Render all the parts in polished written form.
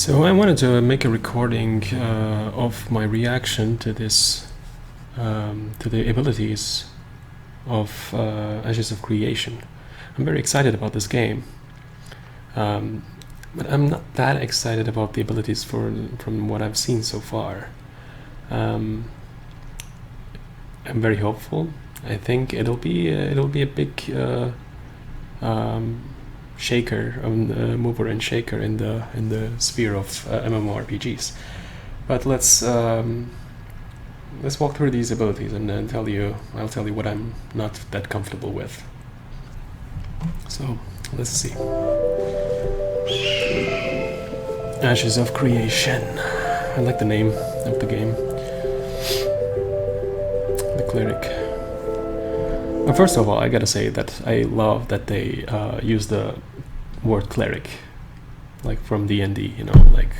So I wanted to make a recording of my reaction to this, to the abilities of Ashes of Creation. I'm very excited about this game, but I'm not that excited about the abilities from what I've seen so far. I'm very hopeful. I think it'll be a big shaker, mover and shaker in the sphere of MMORPGs. But let's walk through these abilities and then I'll tell you what I'm not that comfortable with. So let's see. Ashes of Creation. I like the name of the game. The Cleric. Well, first of all, I gotta say that I love that they use the word cleric, like from D&D, you know, like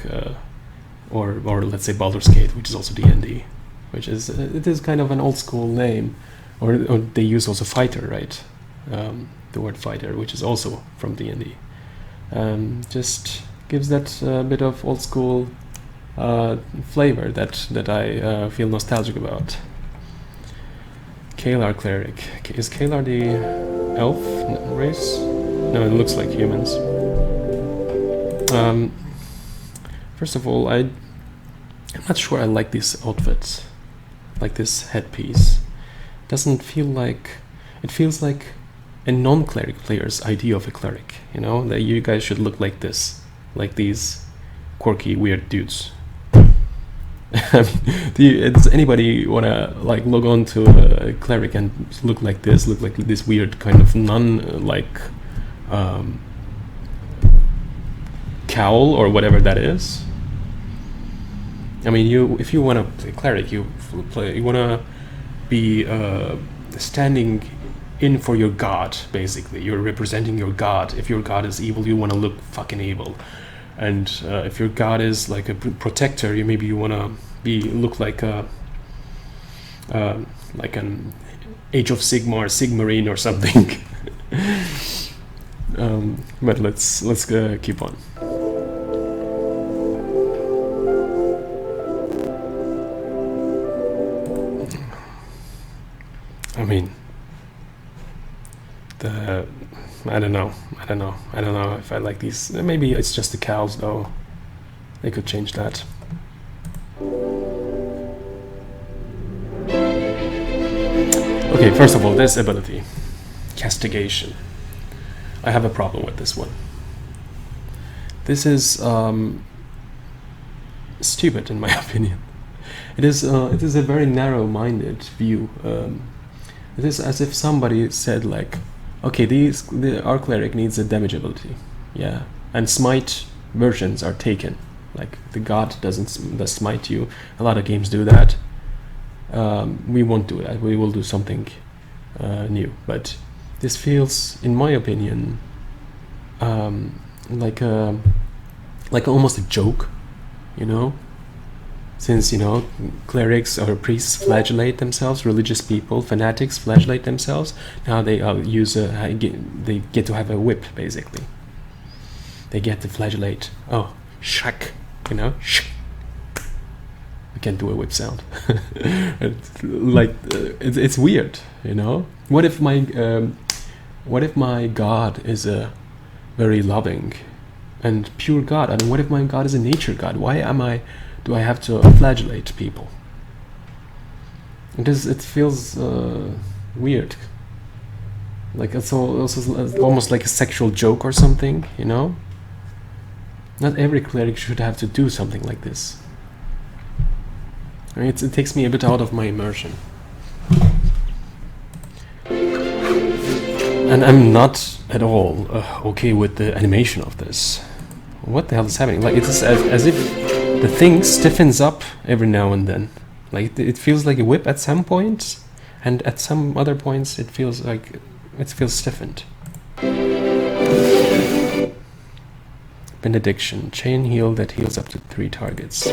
or let's say Baldur's Gate, which is also D&D, which is it is kind of an old school name, or they use also fighter, right? The word fighter, which is also from D&D, just gives that bit of old school flavor that I feel nostalgic about. Kalar Cleric. Is Kalar the elf race? No, it looks like humans. First of all, I'm not sure I like this outfit, like this headpiece. Doesn't feel like, it feels like a non-cleric player's idea of a cleric, you know, that you guys should look like this, like these quirky, weird dudes. I mean, does anybody wanna like log on to a cleric and look like this weird kind of nun-like cowl or whatever that is? I mean, if you wanna play cleric, you wanna be standing in for your god. Basically, you're representing your god. If your god is evil, you wanna look fucking evil. And if your god is like a protector, maybe you wanna look like a like an Age of Sigmar Sigmarine or something. But let's keep on. I mean, I don't know if I like these. Maybe it's just the cows, though. They could change that. Okay, first of all, this ability, Castigation. I have a problem with this one. This is stupid, in my opinion. It is a very narrow-minded view. It is as if somebody said, like, okay, our cleric needs a damage ability, yeah, and smite versions are taken. Like the god does smite you. A lot of games do that. We won't do that. We will do something new. But this feels, in my opinion, like almost a joke, you know. Since, you know, clerics or priests flagellate themselves, religious people, fanatics flagellate themselves. Now they they get to have a whip, basically. They get to flagellate. Oh, shak, you know, shak. I can't do a whip sound. It's weird, you know. What if my god is a very loving and pure god? I mean, what if my god is a nature god? Do I have to flagellate people? It feels weird. Like it's also almost like a sexual joke or something, you know? Not every cleric should have to do something like this. I mean, it takes me a bit out of my immersion. And I'm not at all okay with the animation of this. What the hell is happening? Like, it's as if the thing stiffens up every now and then. Like it feels like a whip at some points, and at some other points it feels stiffened. Benediction, chain heal that heals up to 3 targets.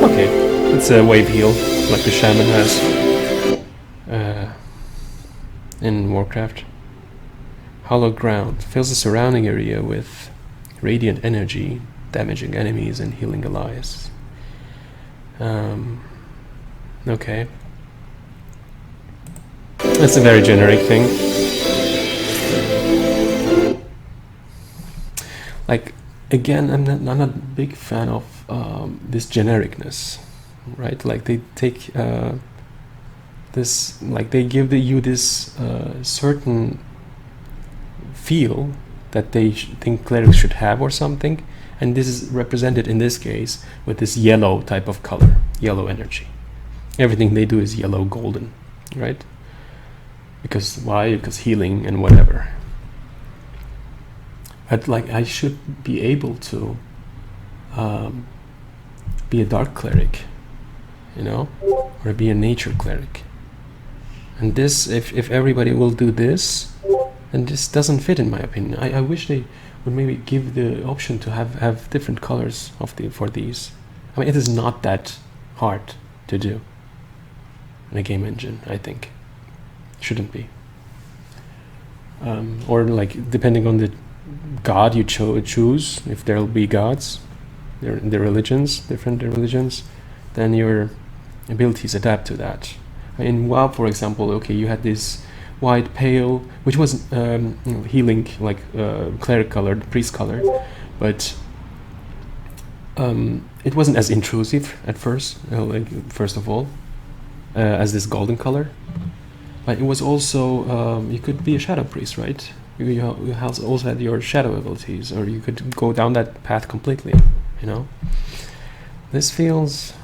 Okay, it's a wave heal like the shaman has in Warcraft. Hollow ground fills the surrounding area with radiant energy, damaging enemies and healing allies. Okay. That's a very generic thing. Like, again, I'm not a big fan of this genericness, right? Like, they take this, like, they give you this certain feel that they think clerics should have or something, and this is represented in this case with this yellow type of color, yellow energy. Everything they do is yellow golden, right? Because why? Because healing and whatever. But like, I should be able to be a dark cleric, you know, or be a nature cleric. And this, if everybody will do this, then this doesn't fit, in my opinion. I wish they would maybe give the option to have different colors for these. I mean, it is not that hard to do in a game engine, I think. Shouldn't be. Or like, depending on the god you choose, if there'll be gods, the religions, different religions, then your abilities adapt to that. In WoW, for example, okay, you had this white pale, which was healing, like cleric colored, priest colored, but it wasn't as intrusive at first, first of all, as this golden color. But it was also, you could be a shadow priest, right? You also had your shadow abilities, or you could go down that path completely, you know? This feels,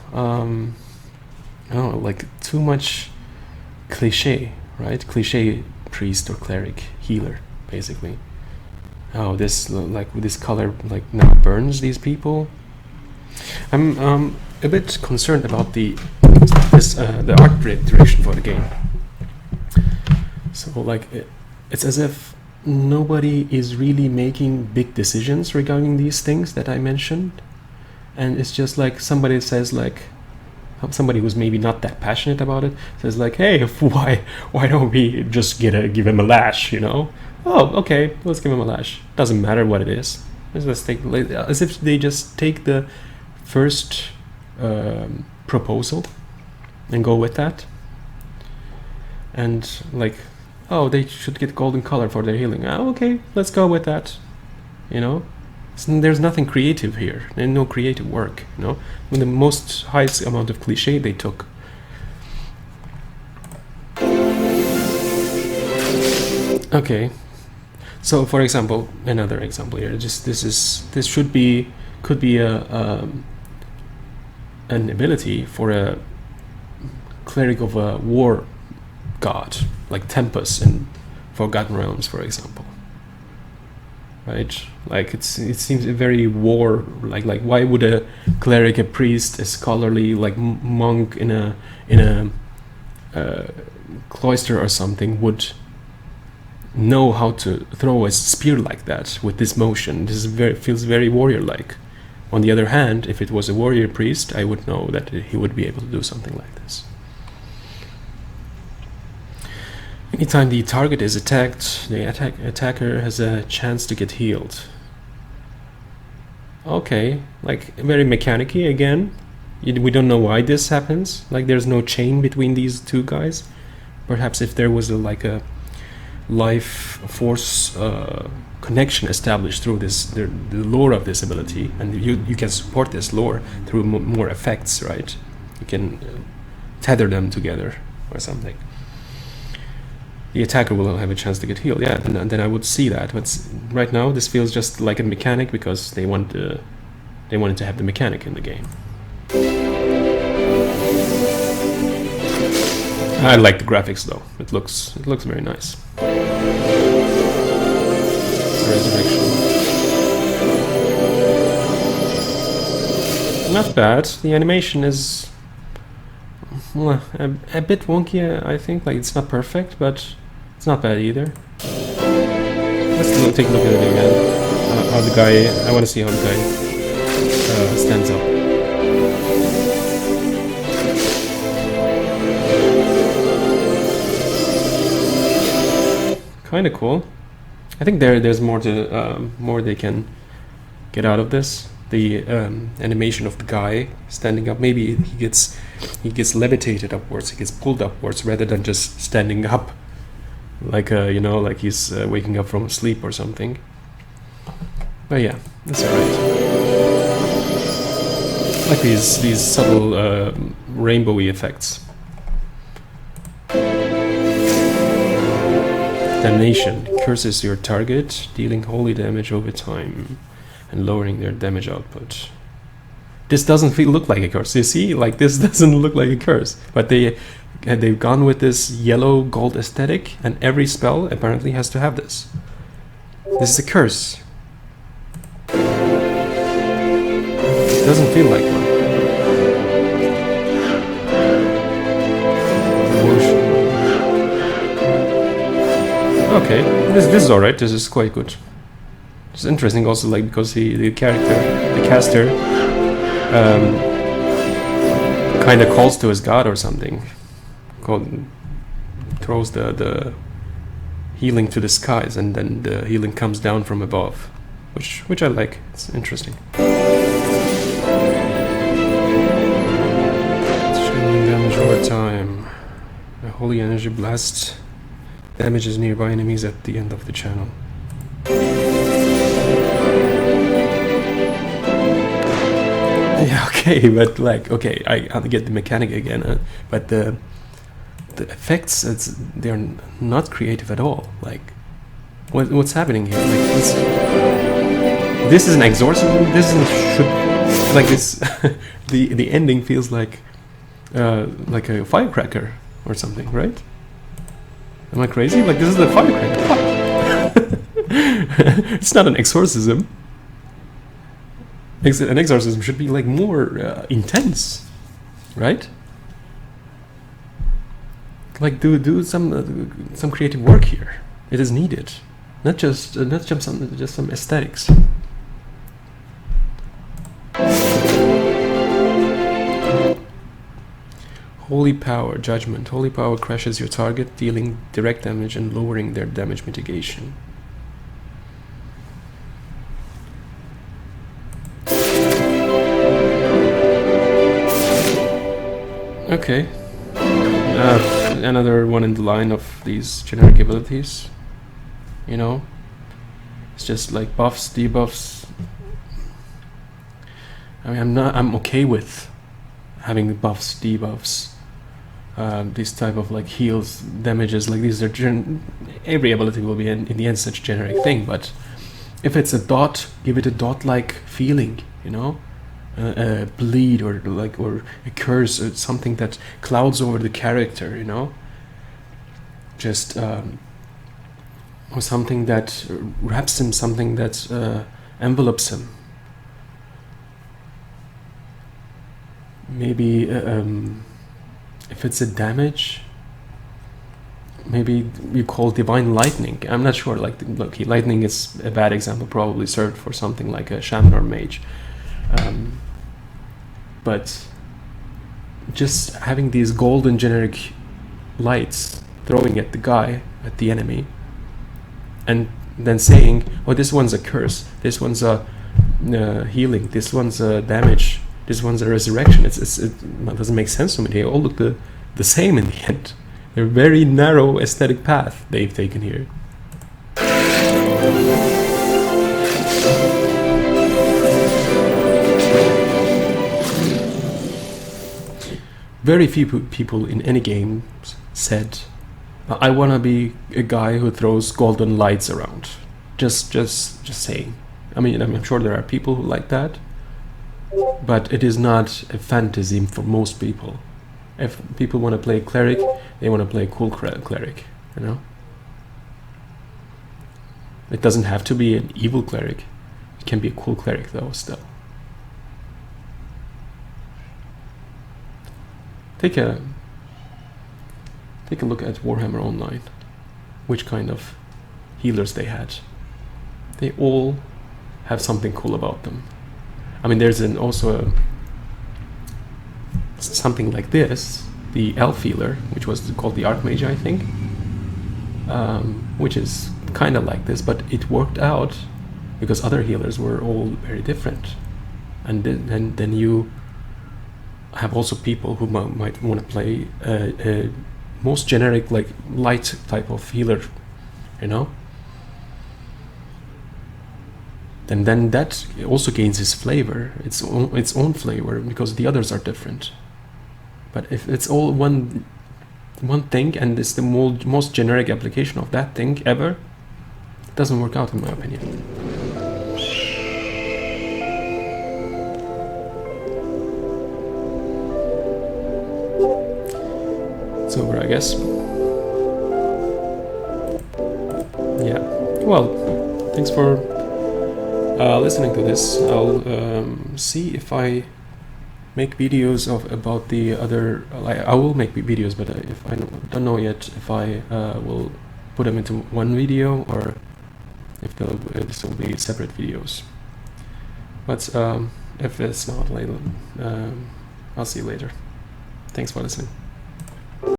like too much cliche, right? Cliche priest or cleric, healer, basically. Oh, this, like, this color, like, now burns these people. I'm a bit concerned about the art direction for the game. So, like, it's as if nobody is really making big decisions regarding these things that I mentioned, and it's just like somebody says, like, somebody who's maybe not that passionate about it says, like, hey, why don't we just give him a lash, you know? Oh, okay, let's give him a lash. Doesn't matter what it is. Let's take, as if they just take the first proposal and go with that, and like, oh, they should get golden color for their healing. Oh, okay, let's go with that. You know, so there's nothing creative here. There's no creative work. You know, with the most highest amount of cliche they took. Okay, so for example, another example here. This could be an ability for a cleric of a war god, like Tempest in Forgotten Realms, for example. Right? Like, it seems very war, like why would a cleric, a priest, a scholarly, like, monk in a cloister or something would know how to throw a spear like that with this motion? This feels very warrior-like. On the other hand, if it was a warrior priest, I would know that he would be able to do something like this. Anytime the target is attacked, the attacker has a chance to get healed. Okay, like, very mechanic-y again. We don't know why this happens. Like, there's no chain between these two guys. Perhaps if there was a life force connection established through the lore of this ability, and you can support this lore through more effects, right? You can tether them together or something. The attacker will have a chance to get healed. Yeah, and then I would see that. But right now, this feels just like a mechanic because they wanted to have the mechanic in the game. I like the graphics though. It looks very nice. Resurrection. Not bad. The animation is a bit wonky, I think. Like, it's not perfect, but it's not bad either. Let's take a look at it again. How the guy... I want to see how the guy stands up. Kind of cool. I think there's more to more they can get out of this. The animation of the guy standing up, maybe he gets levitated upwards, he gets pulled upwards rather than just standing up, like you know, like he's waking up from sleep or something. But yeah, that's alright. Like these subtle rainbowy effects. Damnation curses your target, dealing holy damage over time and lowering their damage output. This doesn't look like a curse. You see, like this doesn't look like a curse, but they've gone with this yellow gold aesthetic, and every spell apparently has to have this. This is a curse. It doesn't feel like one. Okay, this is alright. This is quite good. It's interesting also, like, because the caster, kind of calls to his god or something. Throws the healing to the skies, and then the healing comes down from above, which I like. It's interesting. Shielding damage over time. A holy energy blast damages nearby enemies at the end of the channel. Yeah, okay, but like, okay, I get the mechanic again, but the effects, they're not creative at all. Like, what's happening here? Like, this is an exorcism. This should, like, this. the ending feels like a firecracker or something, right? Am I crazy? Like, this is the firecracker. It's not an exorcism. An exorcism should be like more intense, right? Like, do some creative work here. It is needed, not just some aesthetics. Holy power, judgment. Holy power crushes your target, dealing direct damage and lowering their damage mitigation. Okay. Another one in the line of these generic abilities. You know? It's just like buffs, debuffs. I mean, I'm okay with having buffs, debuffs. These type of like heals, damages, like these are every ability will be in the end such a generic thing, but if it's a dot, give it a dot-like feeling, you know, a bleed or a curse, or something that clouds over the character, you know, just or something that wraps him, something that envelopes him. Maybe if it's a damage, maybe you call divine lightning. I'm not sure. Like, lightning is a bad example, probably served for something like a shaman or mage. But just having these golden generic lights throwing at the guy, at the enemy, and then saying, "Oh, this one's a curse. This one's a healing. This one's a damage. This one's a resurrection." It doesn't make sense to me. They all look the same in the end. They're a very narrow aesthetic path they've taken here. Very few people in any game said, "I want to be a guy who throws golden lights around." Just saying. I mean, I'm sure there are people who like that, but it is not a fantasy for most people. If people want to play cleric, they want to play cool cleric, you know? It doesn't have to be an evil cleric. It can be a cool cleric though, still. Take a look at Warhammer Online, which kind of healers they had. They all have something cool about them. I mean, there's also something like this, the elf healer, which was called the Archmage, I think, which is kind of like this, but it worked out because other healers were all very different. And then you have also people who might want to play a most generic, like light type of healer, you know. And then that also gains its flavor, its own flavor, because the others are different. But if it's all one thing and it's the most generic application of that thing ever, it doesn't work out in my opinion. It's over, I guess. Yeah. Well, thanks for listening to this. I'll see if I make videos about the other. I will make videos, but if I don't know yet if I will put them into one video or if this will be separate videos. But if it's not later, I'll see you later. Thanks for listening.